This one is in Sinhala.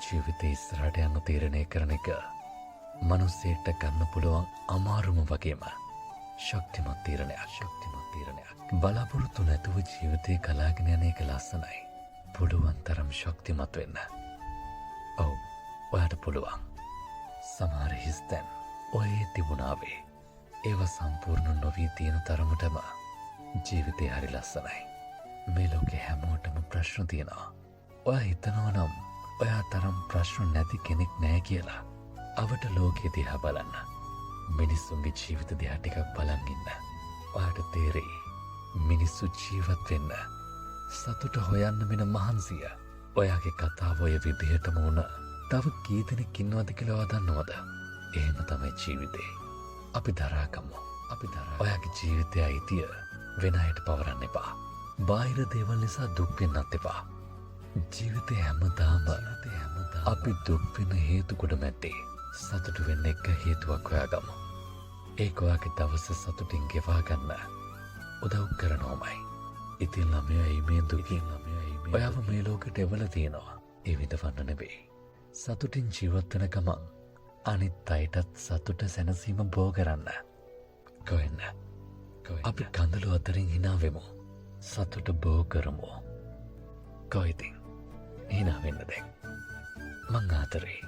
ජීවිතේ ඉස්සරහට යන්න තීරණය කරන එක මනුස්සයෙක්ට ගන්න පුළුවන් අමාරුම වගේම ශක්තිමත් තීරණයක්. බලාපොරොත්තු නැතුව ජීවිතේ ගලාගෙන යන එක ලස්සනයි. පුළුවන් තරම් ශක්තිමත් වෙන්න. ඔව්, ඔයාට පුළුවන්. සමහර හිස්තැන් ඔයේ තිබුණාවේ. ඒව සම්පූර්ණ නොවී තියෙන තරමටම ජීවිතේ හරි ලස්සනයි. මේ ලෝකේ හැමෝටම ප්‍රශ්න තියෙනවා. ඔයා හිතනවා නම් ඔයා තරම් ප්‍රශ්න නැති කෙනෙක් නෑ කියලා. අවට ලෝකෙ දිහා බලන්න. මිනිස්සුන්ගේ ජීවිත දිහා ටිකක් බලන් ඉන්න. ඔයාට තේරෙයි මිනිස්සු ජීවත් වෙන්න සතුට හොයන්න වෙන මහන්සිය. ඔයාගේ කතාව ඔය විදිහටම වුණ තව කී දෙනෙක් ඉන්නවද කියලා ඔයා දන්නවද? එහෙම තමයි ජීවිතේ. අපි දරාගමු. ඔයාගේ ජීවිතය අයිතිය වෙන අයට පවරන්න එපා. බාහිර දේවල් නිසා දුක් වෙන්නත් එපා. ජීවිතේ හැමදාම අපි දුක් වෙන හේතු කොට මැද්දේ සතුට වෙන්න එක හේතුවක් හොයාගමු. ඒක ඔයාගේ දවස සතුටින් ගෙවා ගන්න උදව් කරනවමයි. ඉතින් ළමයා මේ දුකින් ඔයාව මේ ලෝකෙට එවලා තියෙනවා. ඒ විඳවන්න නෙවෙයි. සතුටින් ජීවත් වෙන ගමන් අනිත් අයටත් සතුට සැනසීම බෝ කරන්න. කොහෙන්න? අපි කඳුළු අතරින් hina වෙමු. සතුට බෝ කරමු. කොයිතින්? hina වෙන්න දැන්. මං ආතරේ